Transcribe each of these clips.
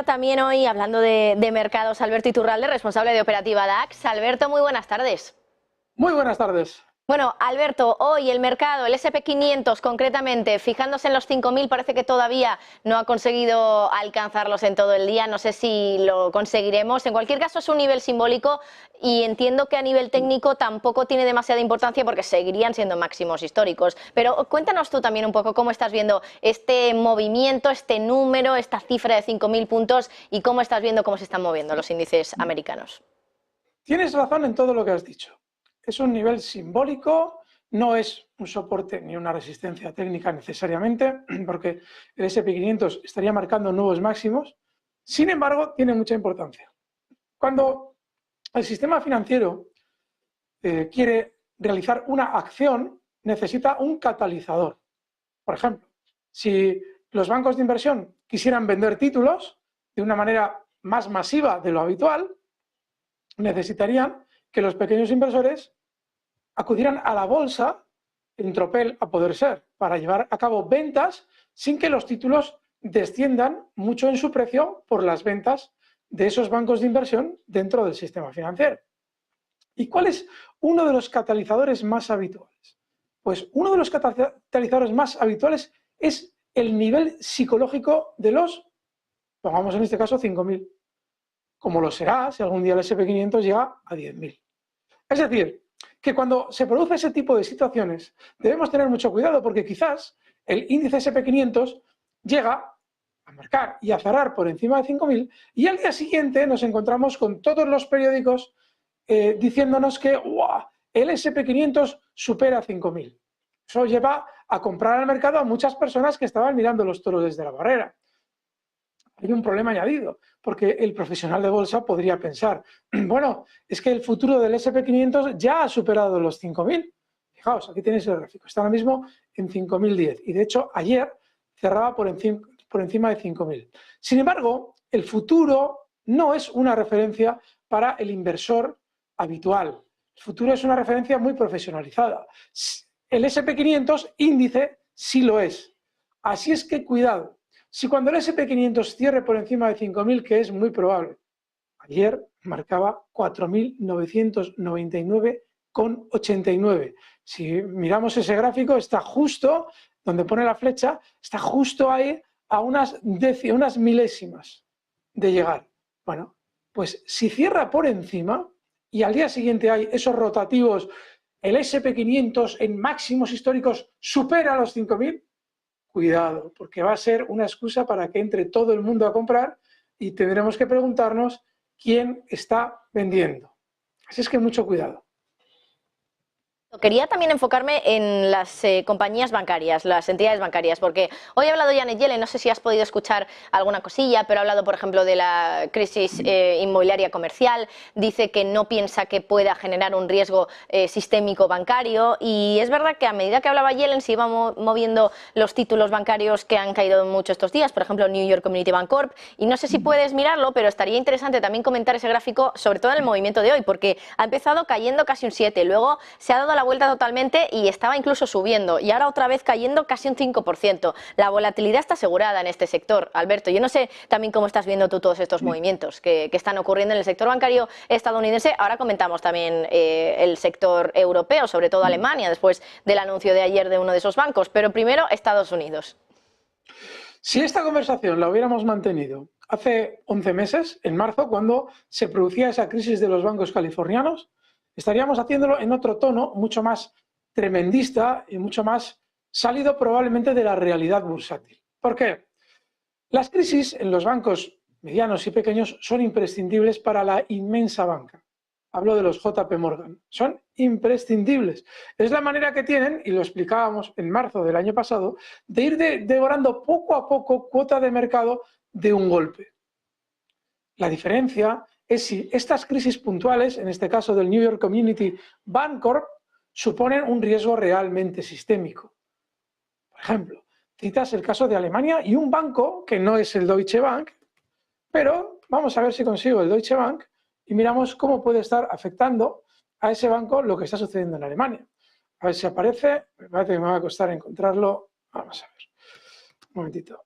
También hoy hablando de mercados, Alberto Iturralde, responsable de operativa DAX. Alberto, muy buenas tardes. Muy buenas tardes. Bueno, Alberto, hoy el mercado, el S&P 500 concretamente, fijándose en los 5.000, parece que todavía no ha conseguido alcanzarlos en todo el día. No sé si lo conseguiremos. En cualquier caso, es un nivel simbólico y entiendo que a nivel técnico tampoco tiene demasiada importancia porque seguirían siendo máximos históricos. Pero cuéntanos tú también un poco cómo estás viendo este movimiento, este número, esta cifra de 5.000 puntos y cómo estás viendo cómo se están moviendo los índices americanos. Tienes razón en todo lo que has dicho. Es un nivel simbólico, no es un soporte ni una resistencia técnica necesariamente, porque el S&P 500 estaría marcando nuevos máximos. Sin embargo, tiene mucha importancia. Cuando el sistema financiero quiere realizar una acción, necesita un catalizador. Por ejemplo, si los bancos de inversión quisieran vender títulos de una manera más masiva de lo habitual, necesitarían que los pequeños inversores acudieran a la bolsa, en tropel a poder ser, para llevar a cabo ventas sin que los títulos desciendan mucho en su precio por las ventas de esos bancos de inversión dentro del sistema financiero. ¿Y cuál es uno de los catalizadores más habituales? Pues uno de los catalizadores más habituales es el nivel psicológico de los, pongamos en este caso, 5.000. Como lo será si algún día el S&P 500 llega a 10.000. Es decir, que cuando se produce ese tipo de situaciones debemos tener mucho cuidado porque quizás el índice S&P 500 llega a marcar y a cerrar por encima de 5.000 y al día siguiente nos encontramos con todos los periódicos diciéndonos que el S&P 500 supera 5.000. Eso lleva a comprar al mercado a muchas personas que estaban mirando los toros desde la barrera. Hay un problema añadido, porque el profesional de bolsa podría pensar, bueno, es que el futuro del S&P 500 ya ha superado los 5.000. Fijaos, aquí tenéis el gráfico, está ahora mismo en 5.010 y de hecho ayer cerraba por encima de 5.000. Sin embargo, el futuro no es una referencia para el inversor habitual. El futuro es una referencia muy profesionalizada. El S&P 500 índice sí lo es. Así es que cuidado. Si cuando el S&P 500 cierre por encima de 5.000, que es muy probable, ayer marcaba 4.999,89. Si miramos ese gráfico, está justo donde pone la flecha, está justo ahí a unas milésimas de llegar. Bueno, pues si cierra por encima y al día siguiente hay esos rotativos, el S&P 500 en máximos históricos supera los 5.000, cuidado, porque va a ser una excusa para que entre todo el mundo a comprar y tendremos que preguntarnos quién está vendiendo. Así es que mucho cuidado. Quería también enfocarme en las compañías bancarias, las entidades bancarias, porque hoy ha hablado Janet Yellen, no sé si has podido escuchar alguna cosilla, pero ha hablado, por ejemplo, de la crisis inmobiliaria comercial, dice que no piensa que pueda generar un riesgo sistémico bancario y es verdad que a medida que hablaba Yellen se iban moviendo los títulos bancarios que han caído mucho estos días, por ejemplo, New York Community Bank Corp, y no sé si puedes mirarlo, pero estaría interesante también comentar ese gráfico, sobre todo en el movimiento de hoy, porque ha empezado cayendo casi un 7, luego se ha dado la vuelta totalmente y estaba incluso subiendo y ahora otra vez cayendo casi un 5%. La volatilidad está asegurada en este sector, Alberto. Yo no sé también cómo estás viendo tú todos estos movimientos que están ocurriendo en el sector bancario estadounidense. Ahora comentamos también el sector europeo, sobre todo Alemania, después del anuncio de ayer de uno de esos bancos. Pero primero Estados Unidos. Si esta conversación la hubiéramos mantenido hace 11 meses, en marzo, cuando se producía esa crisis de los bancos californianos, estaríamos haciéndolo en otro tono, mucho más tremendista y mucho más salido probablemente de la realidad bursátil. ¿Por qué? Las crisis en los bancos medianos y pequeños son imprescindibles para la inmensa banca. Hablo de los JP Morgan. Son imprescindibles. Es la manera que tienen, y lo explicábamos en marzo del año pasado, de ir devorando poco a poco cuota de mercado de un golpe. La diferencia es si estas crisis puntuales, en este caso del New York Community Bank Corp, suponen un riesgo realmente sistémico. Por ejemplo, citas el caso de Alemania y un banco que no es el Deutsche Bank, pero vamos a ver si consigo el Deutsche Bank y miramos cómo puede estar afectando a ese banco lo que está sucediendo en Alemania. A ver si aparece, me parece que me va a costar encontrarlo. Vamos a ver, un momentito.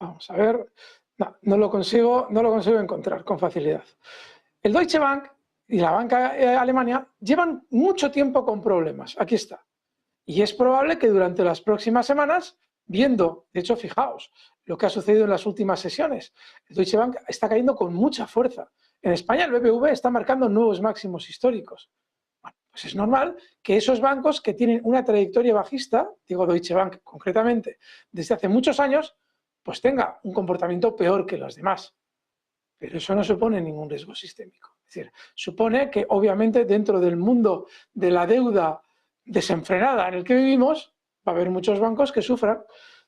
Vamos a ver. No lo consigo encontrar con facilidad. El Deutsche Bank y la banca Alemania llevan mucho tiempo con problemas. Aquí está. Y es probable que durante las próximas semanas, viendo, de hecho, fijaos, lo que ha sucedido en las últimas sesiones, el Deutsche Bank está cayendo con mucha fuerza. En España el BBV está marcando nuevos máximos históricos. Bueno, pues es normal que esos bancos que tienen una trayectoria bajista, digo Deutsche Bank concretamente, desde hace muchos años, pues tenga un comportamiento peor que los demás. Pero eso no supone ningún riesgo sistémico. Es decir, supone que obviamente dentro del mundo de la deuda desenfrenada en el que vivimos, va a haber muchos bancos que sufran.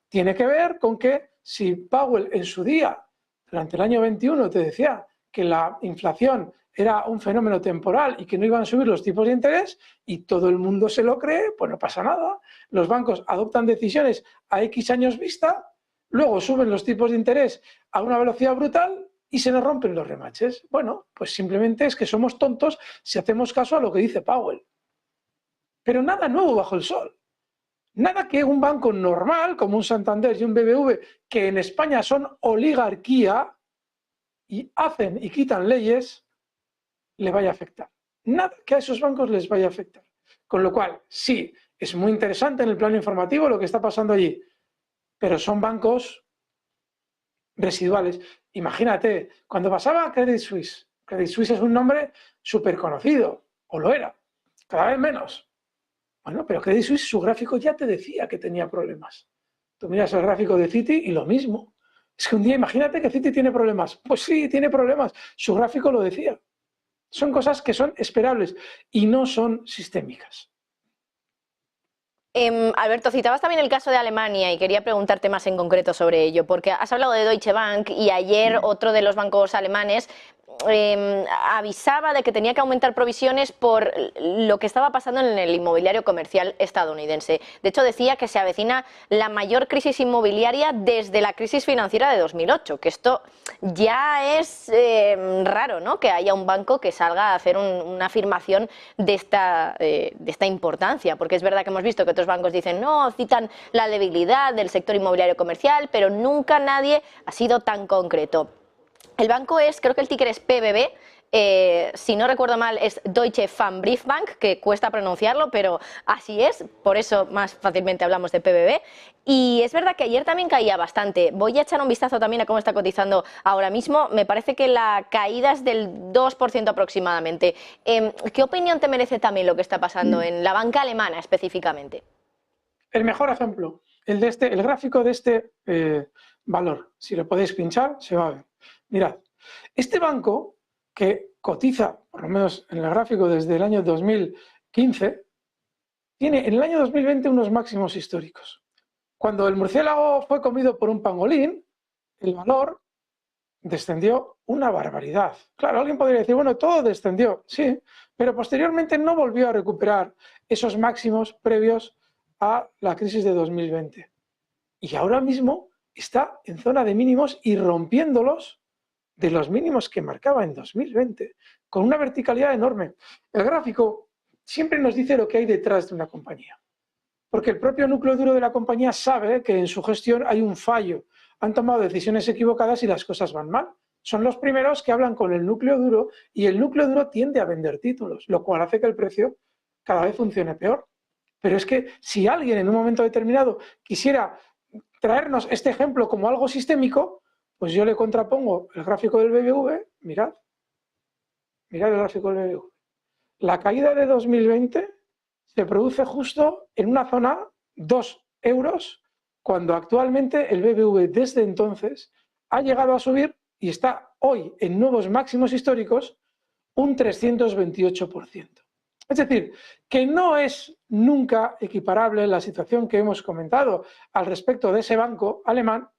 Tiene que ver con que si Powell en su día, durante el año 21, te decía que la inflación era un fenómeno temporal y que no iban a subir los tipos de interés y todo el mundo se lo cree, pues no pasa nada. Los bancos adoptan decisiones a X años vista, luego suben los tipos de interés a una velocidad brutal y se nos rompen los remaches. Bueno, pues simplemente es que somos tontos si hacemos caso a lo que dice Powell. Pero nada nuevo bajo el sol. Nada que un banco normal, como un Santander y un BBV, que en España son oligarquía y hacen y quitan leyes, le vaya a afectar. Nada que a esos bancos les vaya a afectar. Con lo cual, sí, es muy interesante en el plano informativo lo que está pasando allí, pero son bancos residuales. Imagínate, cuando pasaba Credit Suisse es un nombre súper conocido, o lo era, cada vez menos. Bueno, pero Credit Suisse, su gráfico ya te decía que tenía problemas. Tú miras el gráfico de Citi y lo mismo. Es que un día imagínate que Citi tiene problemas. Pues sí, tiene problemas. Su gráfico lo decía. Son cosas que son esperables y no son sistémicas. Alberto, citabas también el caso de Alemania y quería preguntarte más en concreto sobre ello, porque has hablado de Deutsche Bank y ayer otro de los bancos alemanes avisaba de que tenía que aumentar provisiones por lo que estaba pasando en el inmobiliario comercial estadounidense. De hecho, decía que se avecina la mayor crisis inmobiliaria desde la crisis financiera de 2008, que esto ya es raro, ¿no?, que haya un banco que salga a hacer una afirmación de esta importancia, porque es verdad que hemos visto que otros bancos dicen, no, citan la debilidad del sector inmobiliario comercial, pero nunca nadie ha sido tan concreto. El banco es, creo que el ticker es PBB, si no recuerdo mal es Deutsche Pfandbriefbank, que cuesta pronunciarlo, pero así es, por eso más fácilmente hablamos de PBB. Y es verdad que ayer también caía bastante. Voy a echar un vistazo también a cómo está cotizando ahora mismo. Me parece que la caída es del 2% aproximadamente. ¿Qué opinión te merece también lo que está pasando en la banca alemana específicamente? El mejor ejemplo, el gráfico de este valor. Si lo podéis pinchar, se va a ver. Mirad, este banco que cotiza, por lo menos en el gráfico desde el año 2015, tiene en el año 2020 unos máximos históricos. Cuando el murciélago fue comido por un pangolín, el valor descendió una barbaridad. Claro, alguien podría decir, bueno, todo descendió, sí, pero posteriormente no volvió a recuperar esos máximos previos a la crisis de 2020. Y ahora mismo está en zona de mínimos y rompiéndolos de los mínimos que marcaba en 2020, con una verticalidad enorme. El gráfico siempre nos dice lo que hay detrás de una compañía, porque el propio núcleo duro de la compañía sabe que en su gestión hay un fallo, han tomado decisiones equivocadas y las cosas van mal. Son los primeros que hablan con el núcleo duro y el núcleo duro tiende a vender títulos, lo cual hace que el precio cada vez funcione peor. Pero es que si alguien en un momento determinado quisiera traernos este ejemplo como algo sistémico, pues yo le contrapongo el gráfico del BBV, mirad el gráfico del BBV. La caída de 2020 se produce justo en una zona 2 euros, cuando actualmente el BBV desde entonces ha llegado a subir y está hoy en nuevos máximos históricos un 328%. Es decir, que no es nunca equiparable la situación que hemos comentado al respecto de ese banco alemán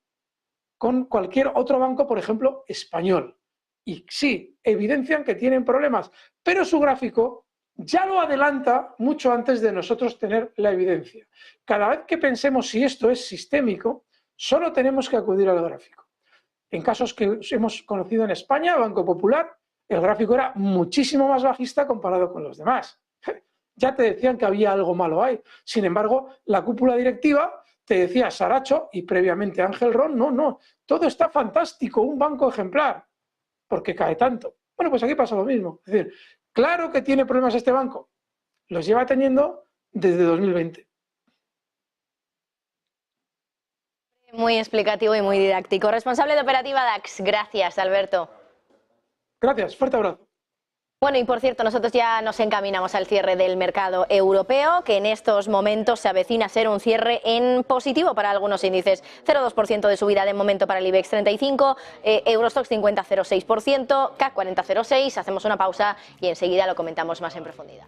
con cualquier otro banco, por ejemplo, español. Y sí, evidencian que tienen problemas, pero su gráfico ya lo adelanta mucho antes de nosotros tener la evidencia. Cada vez que pensemos si esto es sistémico, solo tenemos que acudir al gráfico. En casos que hemos conocido en España, Banco Popular, el gráfico era muchísimo más bajista comparado con los demás. Ya te decían que había algo malo ahí. Sin embargo, la cúpula directiva te decía Saracho y previamente Ángel Ron, no, todo está fantástico, un banco ejemplar, porque cae tanto. Bueno, pues aquí pasa lo mismo. Es decir, claro que tiene problemas este banco, los lleva teniendo desde 2020. Muy explicativo y muy didáctico. Responsable de operativa DAX, gracias, Alberto. Gracias, fuerte abrazo. Bueno, y por cierto, nosotros ya nos encaminamos al cierre del mercado europeo, que en estos momentos se avecina ser un cierre en positivo para algunos índices. 0,2% de subida de momento para el IBEX 35, Eurostoxx 50, 0,6%, CAC 40, 0,6%. Hacemos una pausa y enseguida lo comentamos más en profundidad.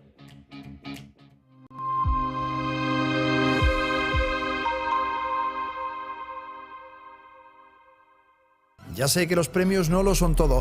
Ya sé que los premios no lo son todo,